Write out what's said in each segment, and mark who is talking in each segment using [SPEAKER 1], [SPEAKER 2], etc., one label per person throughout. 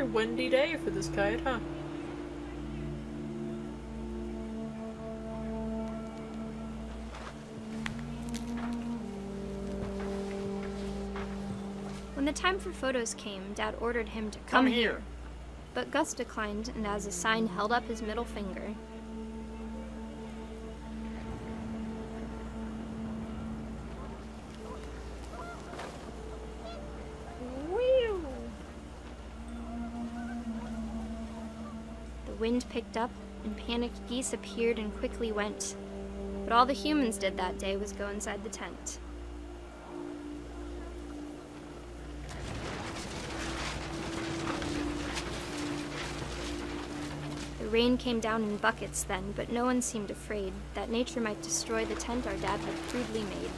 [SPEAKER 1] very windy day for this kite, huh?
[SPEAKER 2] When the time for photos came, Dad ordered him to come here. But Gus declined, and as a sign held up his middle finger.
[SPEAKER 1] Whew.
[SPEAKER 2] The wind picked up, and panicked geese appeared and quickly went. But all the humans did that day was go inside the tent. The rain came down in buckets then, but no one seemed afraid that nature might destroy the tent our dad had crudely made.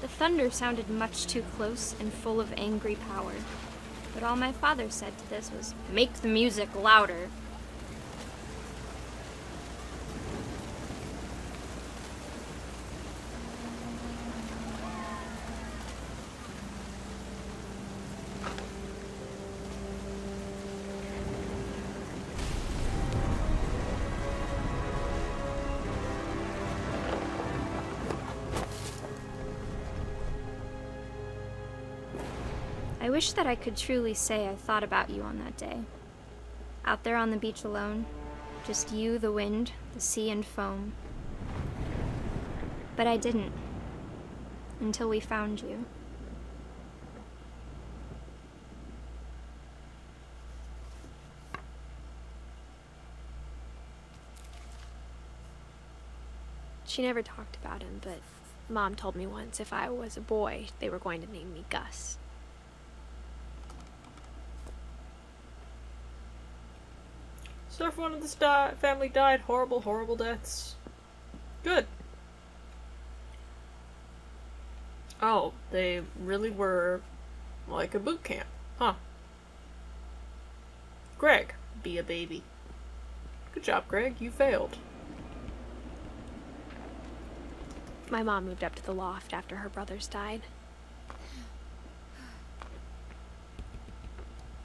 [SPEAKER 2] The thunder sounded much too close and full of angry power, but all my father said to this was, "Make the music louder." I wish that I could truly say I thought about you on that day. Out there on the beach alone, just you, the wind, the sea, and foam. But I didn't, until we found you.
[SPEAKER 3] She never talked about him, but Mom told me once if I was a boy, they were going to name me Gus.
[SPEAKER 1] So everyone in this family died horrible, horrible deaths. Good. Oh, they really were like a boot camp, huh? Greg, be a baby. Good job, Greg. You failed.
[SPEAKER 3] My mom moved up to the loft after her brothers died.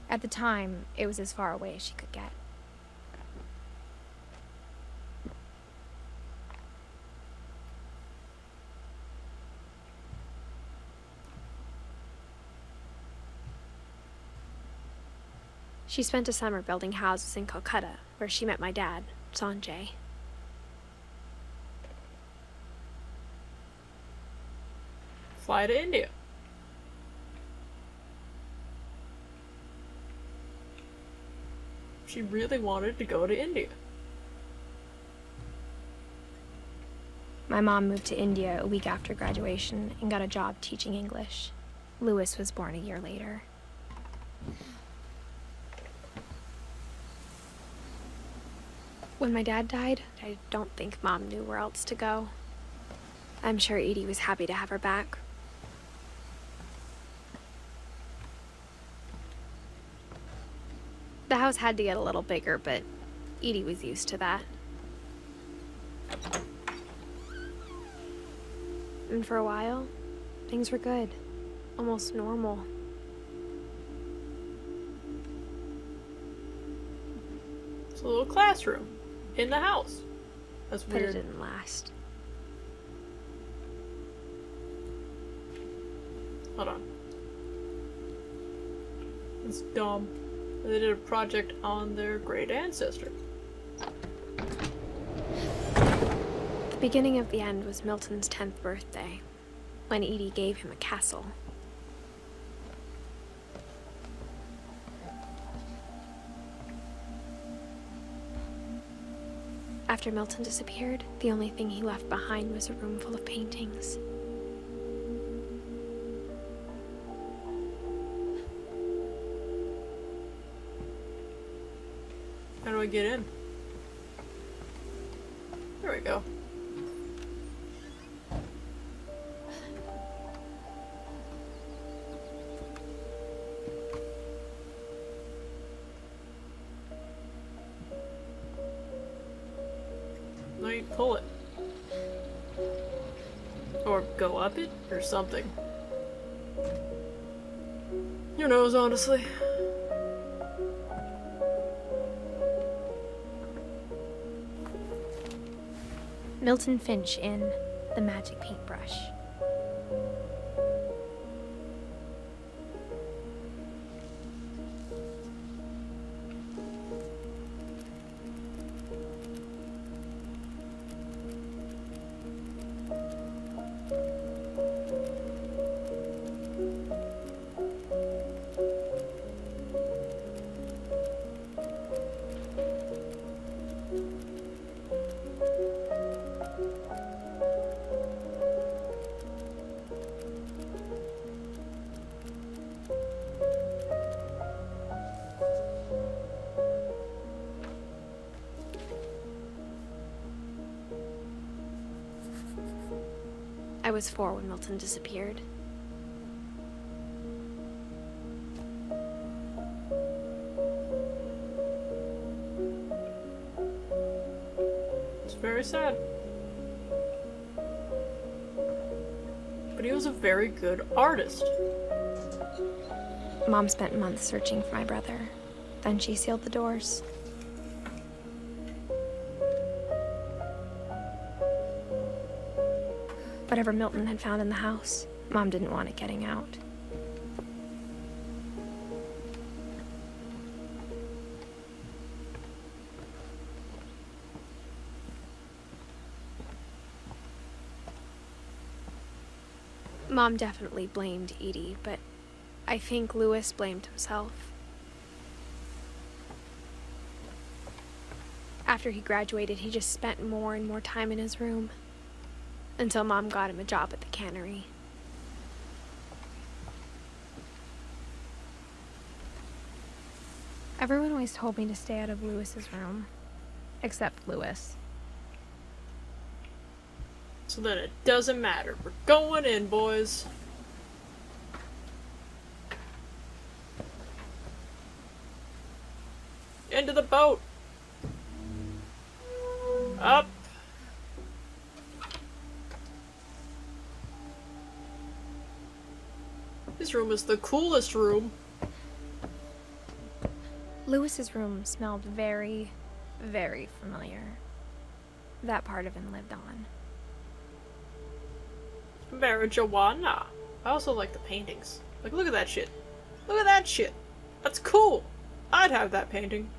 [SPEAKER 3] At the time, it was as far away as she could get. She spent a summer building houses in Calcutta, where she met my dad, Sanjay.
[SPEAKER 1] Fly to India. She really wanted to go to India.
[SPEAKER 3] My mom moved to India a week after graduation and got a job teaching English. Louis was born a year later. When my dad died, I don't think Mom knew where else to go. I'm sure Edie was happy to have her back. The house had to get a little bigger, but Edie was used to that. And for a while, things were good. Almost normal.
[SPEAKER 1] It's a little classroom in the house. That's
[SPEAKER 3] But
[SPEAKER 1] weird.
[SPEAKER 3] it didn't last.
[SPEAKER 1] Hold on. It's dumb. They did a project on their great ancestor.
[SPEAKER 3] The beginning of the end was Milton's 10th birthday, when Edie gave him a castle. After Milton disappeared, the only thing he left behind was a room full of paintings.
[SPEAKER 1] How do I get in? There we go. might pull it. Or go up it, or something. Who knows, honestly.
[SPEAKER 3] Milton Finch in The Magic Paintbrush. I was 4 when Milton disappeared.
[SPEAKER 1] It's very sad. But he was a very good artist.
[SPEAKER 3] Mom spent months searching for my brother. Then she sealed the doors. Whatever Milton had found in the house, Mom didn't want it getting out. Mom definitely blamed Edie, but I think Lewis blamed himself. After he graduated, he just spent more and more time in his room. Until Mom got him a job at the cannery. Everyone always told me to stay out of Lewis's room. Except Lewis.
[SPEAKER 1] So that it doesn't matter. We're going in, boys. Into the boat. Up. This room is the coolest room.
[SPEAKER 3] Lewis's room smelled very, very familiar. That part of him lived on.
[SPEAKER 1] Marijuana. I also like the paintings. Like, look at that shit. Look at that shit. That's cool. I'd have that painting.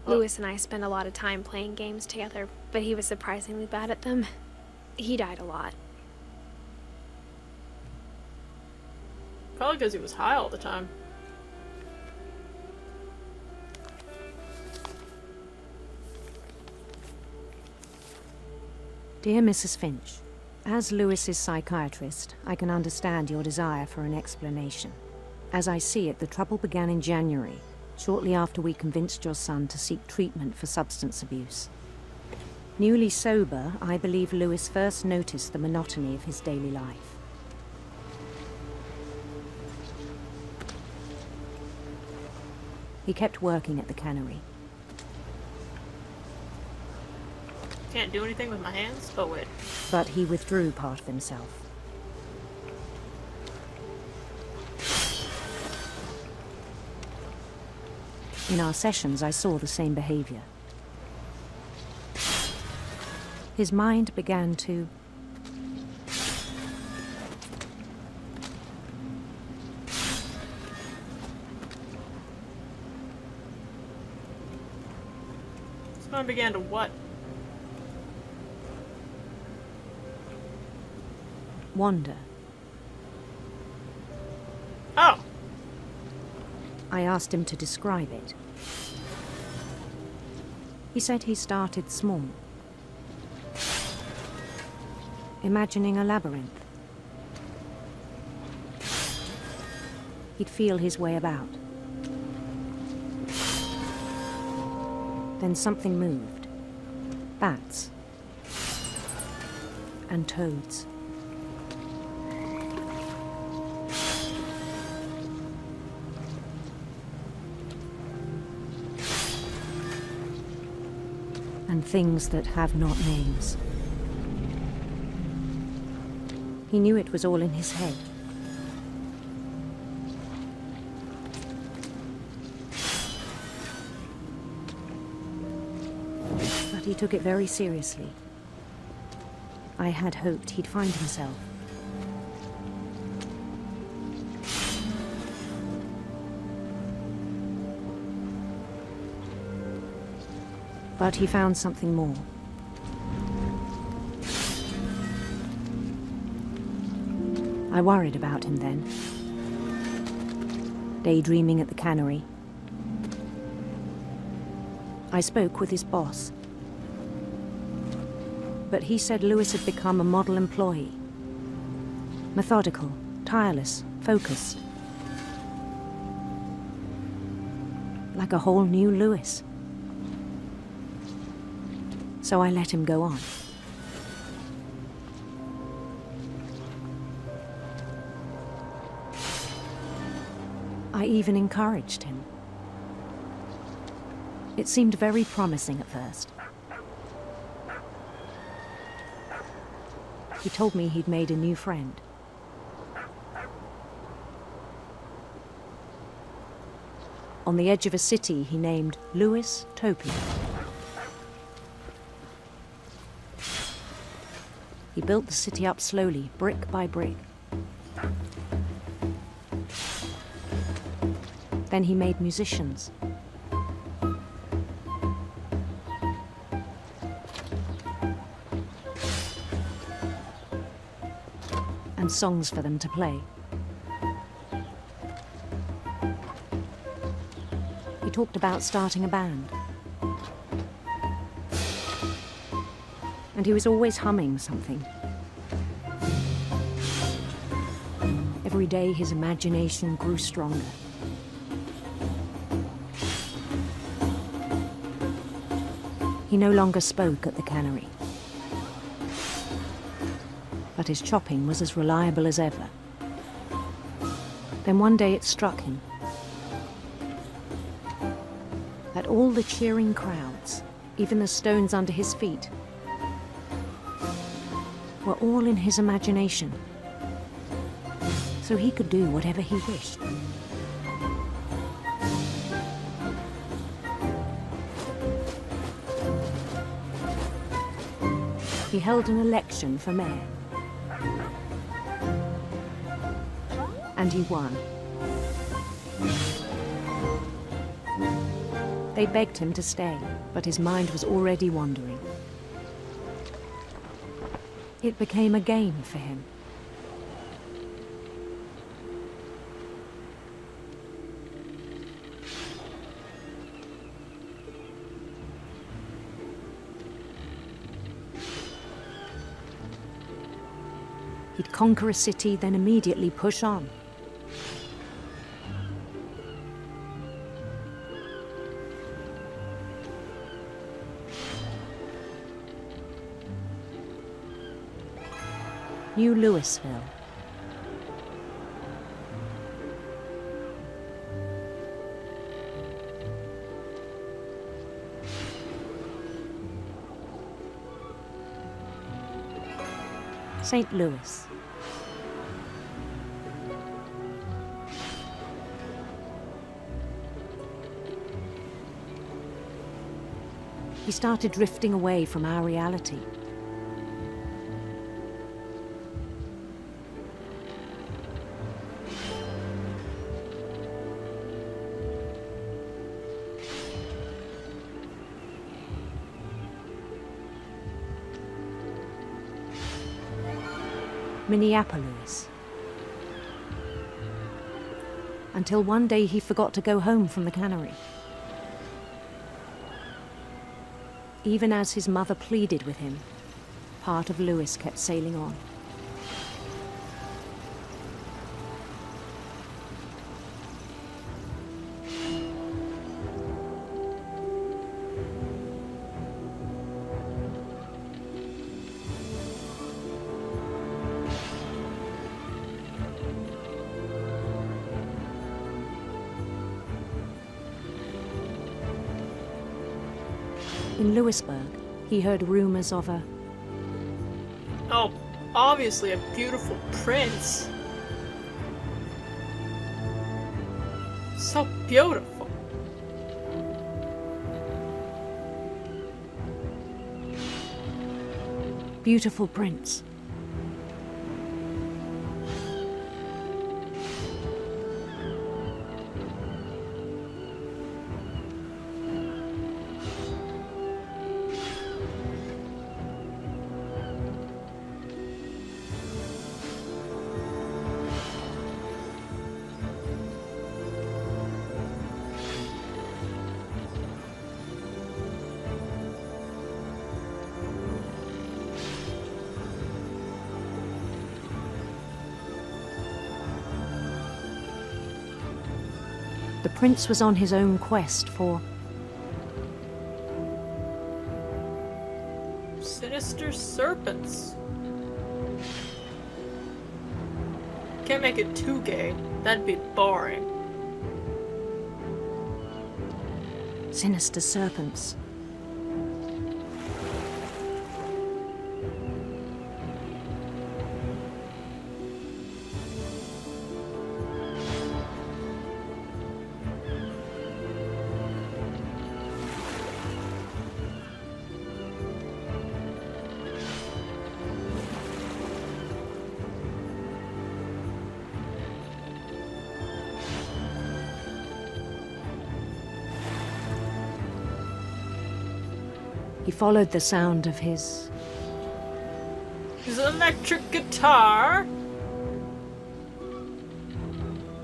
[SPEAKER 3] Lewis and I spent a lot of time playing games together, but he was surprisingly bad at them. He died a lot.
[SPEAKER 1] Probably because he was high all the time.
[SPEAKER 4] Dear Mrs. Finch, as Lewis's psychiatrist, I can understand your desire for an explanation. As I see it, the trouble began in January, shortly after we convinced your son to seek treatment for substance abuse. Newly sober, I believe Lewis first noticed the monotony of his daily life. He kept working at the cannery.
[SPEAKER 1] Can't do anything with my hands? Oh, wait.
[SPEAKER 4] But he withdrew part of himself. In our sessions, I saw the same behavior. His mind began to
[SPEAKER 1] I began to what?
[SPEAKER 4] wander.
[SPEAKER 1] Oh!
[SPEAKER 4] I asked him to describe it. He said he started small, imagining a labyrinth. He'd feel his way about. Then something moved. Bats. And toads. and things that have not names. He knew it was all in his head. But he took it very seriously. I had hoped he'd find himself. But he found something more. I worried about him then. Daydreaming at the cannery. I spoke with his boss. But he said Lewis had become a model employee. Methodical, tireless, focused. Like a whole new Lewis. So I let him go on. I even encouraged him. It seemed very promising at first. He told me he'd made a new friend. On the edge of a city he named Lewis Topia. He built the city up slowly, brick by brick. Then he made musicians. And songs for them to play. He talked about starting a band. And he was always humming something. Every day his imagination grew stronger. He no longer spoke at the cannery. But his chopping was as reliable as ever. Then one day it struck him that all the cheering crowds, even the stones under his feet, were all in his imagination, so he could do whatever he wished. He held an election for mayor. And he won. They begged him to stay, but his mind was already wandering. It became a game for him. He'd conquer a city, then immediately push on. New Louisville. St. Louis. He started drifting away from our reality. Minneapolis. Until one day he forgot to go home from the cannery. Even as his mother pleaded with him, part of Lewis kept sailing on. In Louisburg, he heard rumors of a...
[SPEAKER 1] Oh, obviously a beautiful prince. So beautiful.
[SPEAKER 4] beautiful prince. The prince was on his own quest for
[SPEAKER 1] sinister serpents. Can't make it too gay. That'd be boring.
[SPEAKER 4] sinister serpents. He followed the sound of his
[SPEAKER 1] electric guitar.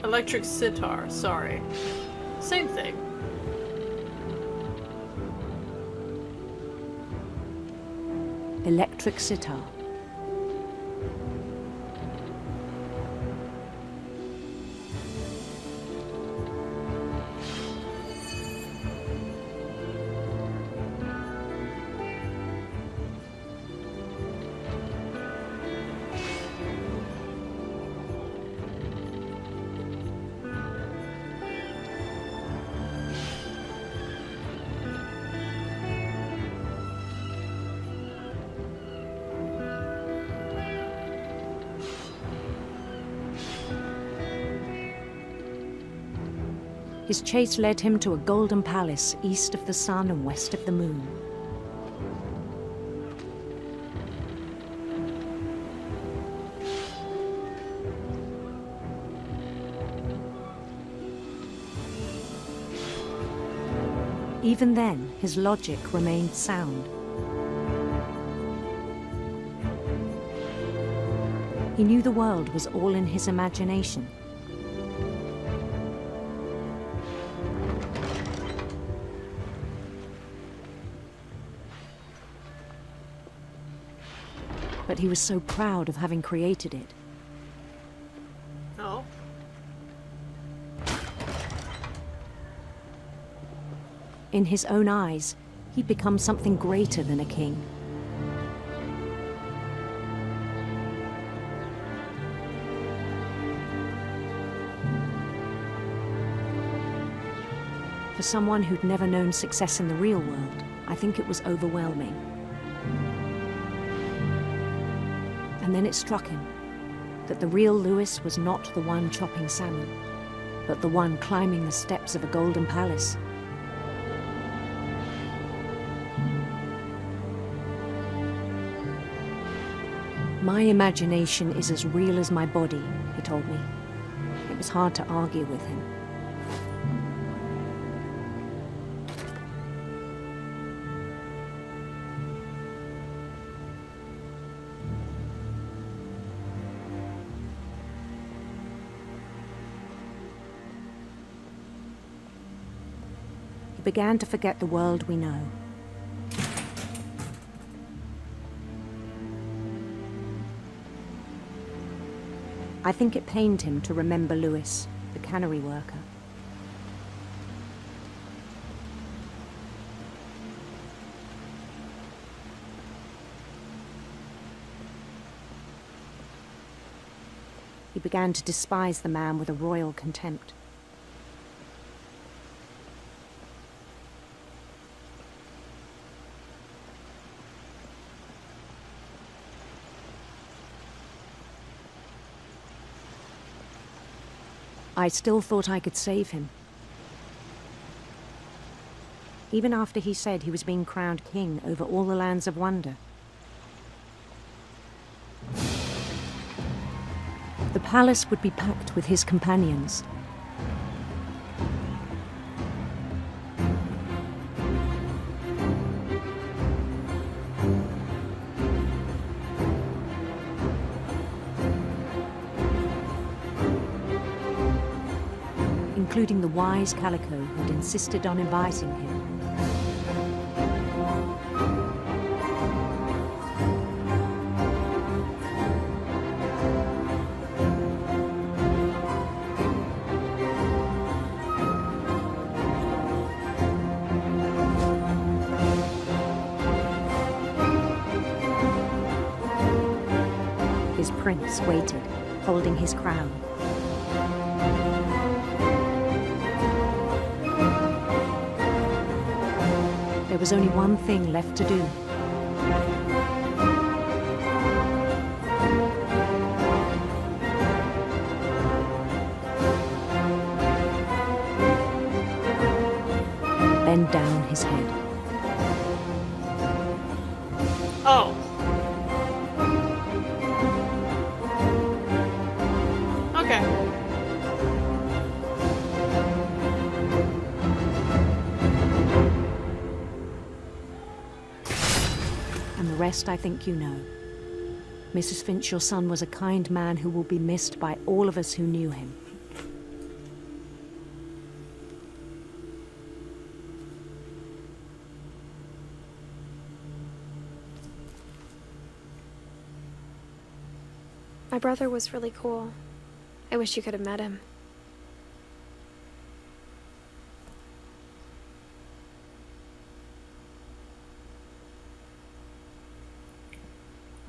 [SPEAKER 1] Electric sitar, sorry. Same thing.
[SPEAKER 4] electric sitar. His chase led him to a golden palace east of the sun and west of the moon. Even then, his logic remained sound. He knew the world was all in his imagination. But he was so proud of having created it.
[SPEAKER 1] Oh.
[SPEAKER 4] In his own eyes, he'd become something greater than a king. For someone who'd never known success in the real world, I think it was overwhelming. And then it struck him that the real Lewis was not the one chopping salmon, but the one climbing the steps of a golden palace. My imagination is as real as my body, he told me. It was hard to argue with him. He began to forget the world we know. I think it pained him to remember Lewis, the cannery worker. He began to despise the man with a royal contempt. I still thought I could save him. Even after he said he was being crowned king over all the lands of wonder. The palace would be packed with his companions. Including the wise Calico who had insisted on inviting him. His prince waited, holding his crown. There was only one thing left to do. Bend down his head.
[SPEAKER 1] Oh. Okay.
[SPEAKER 4] And the rest I think you know. Mrs. Finch, your son was a kind man who will be missed by all of us who knew him.
[SPEAKER 3] My brother was really cool. I wish you could have met him.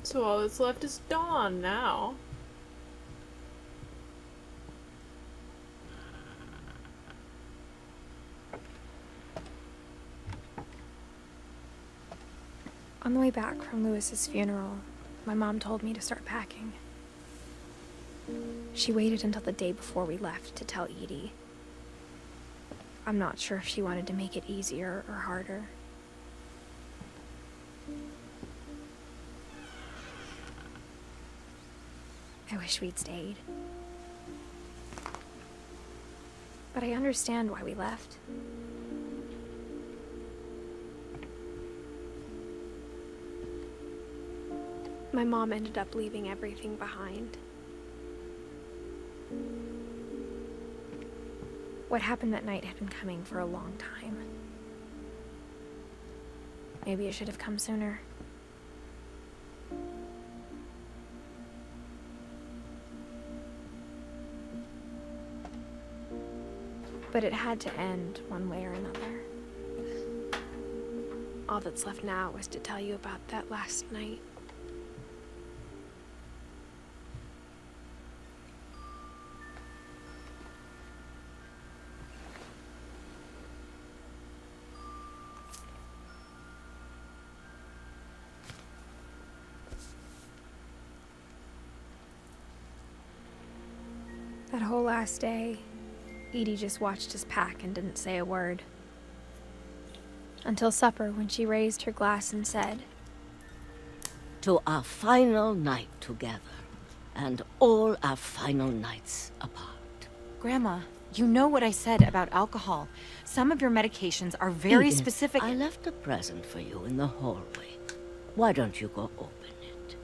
[SPEAKER 1] So all that's left is Dawn now.
[SPEAKER 3] On the way back from Lewis's funeral, my mom told me to start packing. She waited until the day before we left to tell Edie. I'm not sure if she wanted to make it easier or harder. I wish we'd stayed. But I understand why we left. My mom ended up leaving everything behind. What happened that night had been coming for a long time. Maybe it should have come sooner. But it had to end one way or another. All that's left now was to tell you about that last night. That whole last day, Edie just watched us pack and didn't say a word. Until supper, when she raised her glass and said,
[SPEAKER 5] "To our final night together, and all our final nights apart."
[SPEAKER 6] Grandma, you know what I said about alcohol. Some of your medications are very
[SPEAKER 5] Edith,
[SPEAKER 6] specific.
[SPEAKER 5] I left a present for you in the hallway. Why don't you go open it?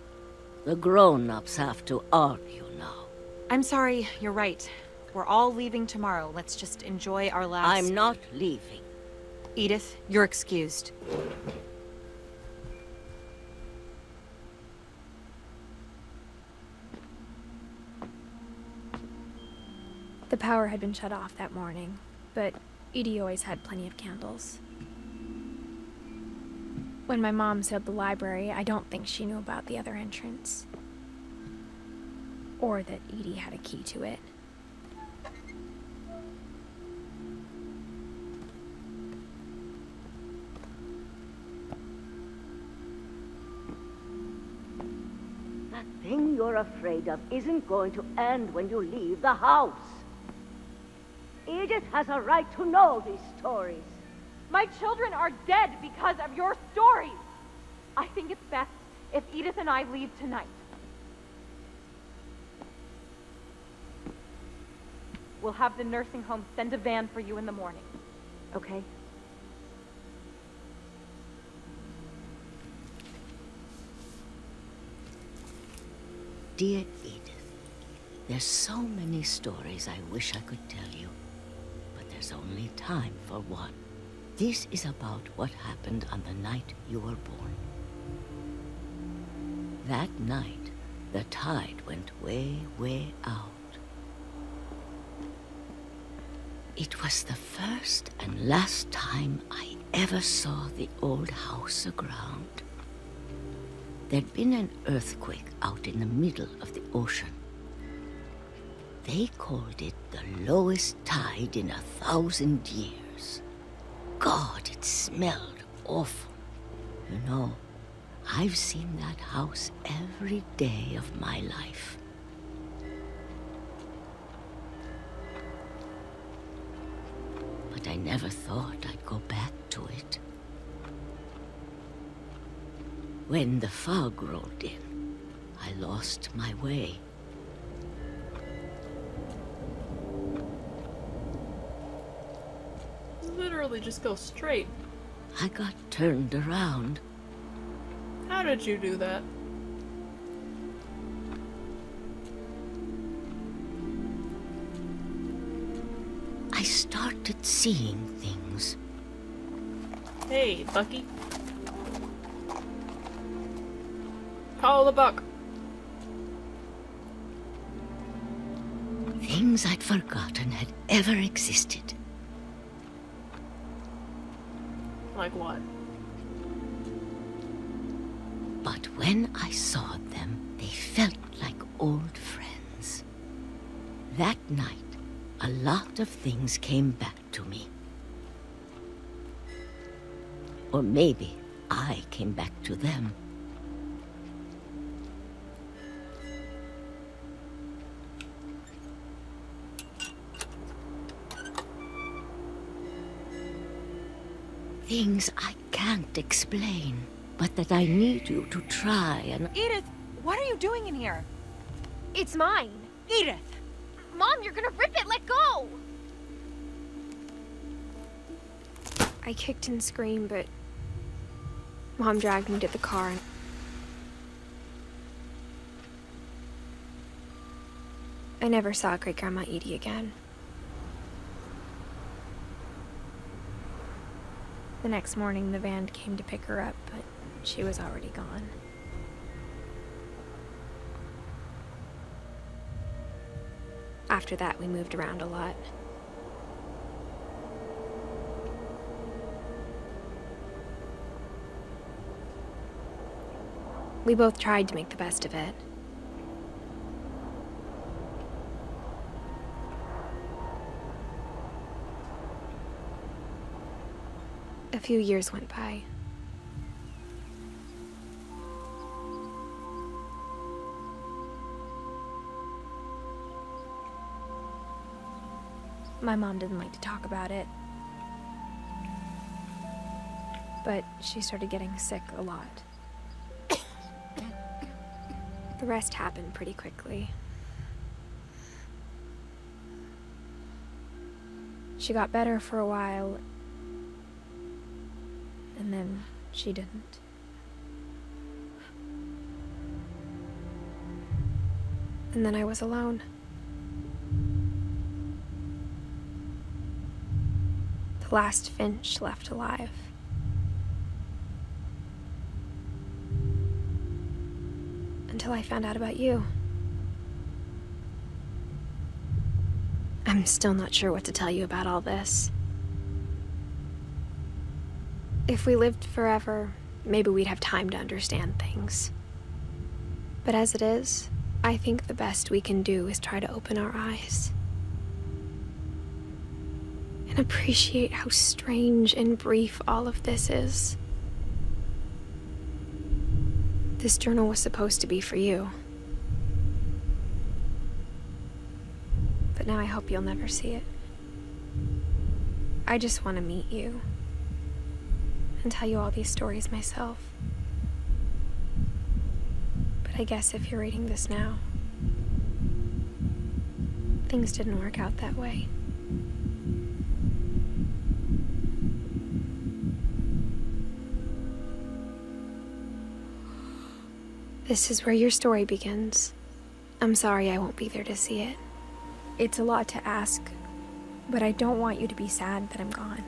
[SPEAKER 5] The grown-ups have to argue now.
[SPEAKER 6] I'm sorry, you're right. We're all leaving tomorrow. Let's just enjoy our last...
[SPEAKER 5] I'm not leaving.
[SPEAKER 6] Edith, you're excused.
[SPEAKER 3] the power had been shut off that morning, but Edie always had plenty of candles. When my mom sealed the library, I don't think she knew about the other entrance. Or that Edie had a key to it.
[SPEAKER 5] That thing you're afraid of isn't going to end when you leave the house. Edith has a right to know these stories.
[SPEAKER 7] My children are dead because of your stories. I think it's best if Edith and I leave tonight. We'll have the nursing home send a van for you in the morning. Okay?
[SPEAKER 5] Dear Edith, there's so many stories I wish I could tell you, but there's only time for one. This is about what happened on the night you were born. That night, the tide went way, way out. It was the first and last time I ever saw the old house aground. There'd been an earthquake out in the middle of the ocean. They called it the lowest tide in 1,000 years. God, it smelled awful. You know, I've seen that house every day of my life. But I never thought I'd go back to it. When the fog rolled in, I lost my way.
[SPEAKER 1] Literally just go straight.
[SPEAKER 5] I got turned around.
[SPEAKER 1] How did you do that?
[SPEAKER 5] I started seeing things.
[SPEAKER 1] Hey, Bucky. Call the buck.
[SPEAKER 5] Things I'd forgotten had ever existed.
[SPEAKER 1] Like what?
[SPEAKER 5] But when I saw them, they felt like old friends. That night, a lot of things came back to me. Or maybe I came back to them. Things I can't explain, but that I need you to try and...
[SPEAKER 6] Edith, what are you doing in here?
[SPEAKER 3] It's mine.
[SPEAKER 6] Edith!
[SPEAKER 3] Mom, you're gonna rip it! Let go! I kicked and screamed, but Mom dragged me to the car and... I never saw Great-Grandma Edie again. The next morning, the van came to pick her up, but she was already gone. After that, we moved around a lot. We both tried to make the best of it. A few years went by. My mom didn't like to talk about it, but she started getting sick a lot. The rest happened pretty quickly. She got better for a while, and then she didn't. And then I was alone. The last Finch left alive. Until I found out about you. I'm still not sure what to tell you about all this. If we lived forever, maybe we'd have time to understand things. But as it is, I think the best we can do is try to open our eyes. And appreciate how strange and brief all of this is. This journal was supposed to be for you. But now I hope you'll never see it. I just want to meet you and tell you all these stories myself. But I guess if you're reading this now, things didn't work out that way. This is where your story begins. I'm sorry I won't be there to see it. It's a lot to ask, but I don't want you to be sad that I'm gone.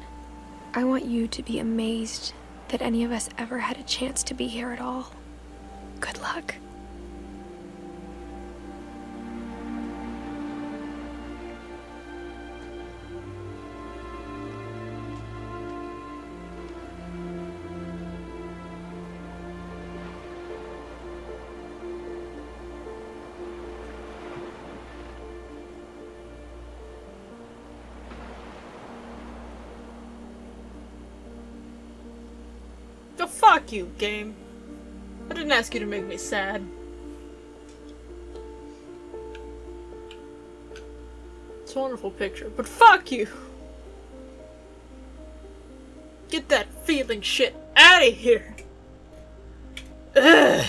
[SPEAKER 3] I want you to be amazed that any of us ever had a chance to be here at all. Good luck.
[SPEAKER 1] Oh, fuck you, game. I didn't ask you to make me sad. It's a wonderful picture, but fuck you! Get that feeling shit out of here! Ugh.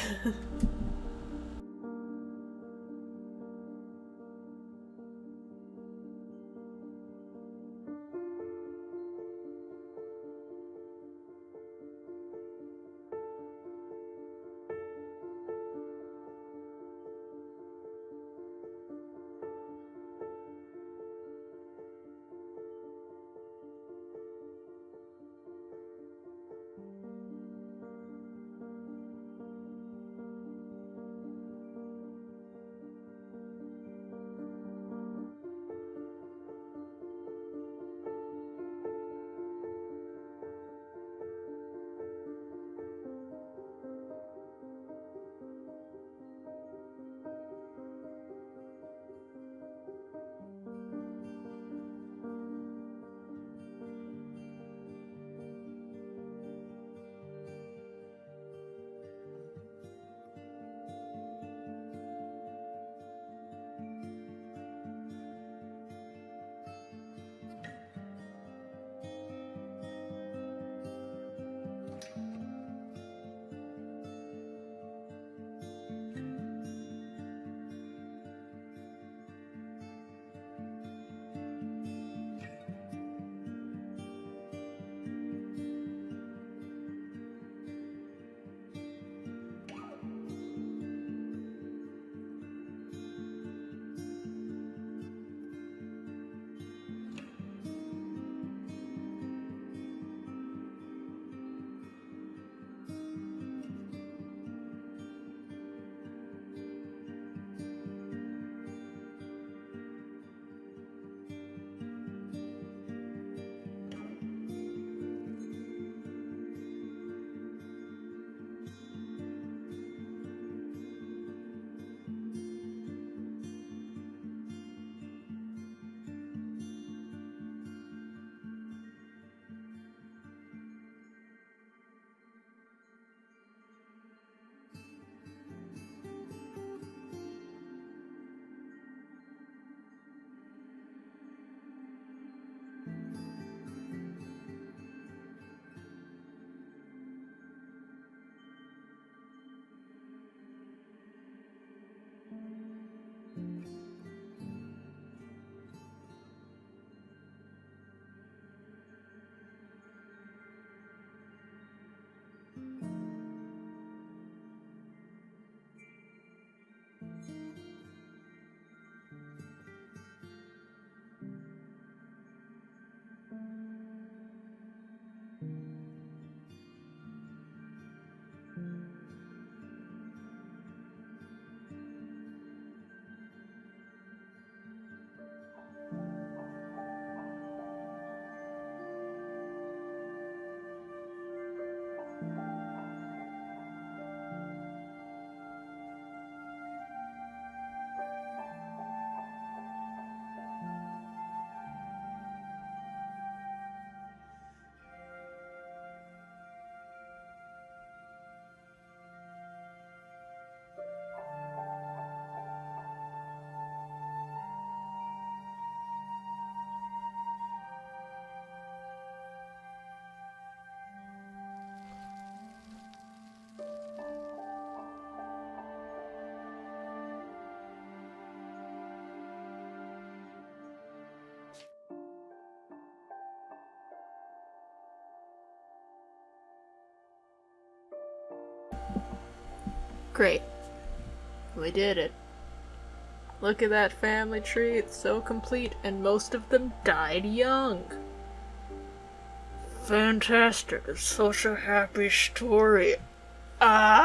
[SPEAKER 1] Great. We did it. Look at that family tree, it's so complete, and most of them died young. Fantastic, it's such a happy story. Ah!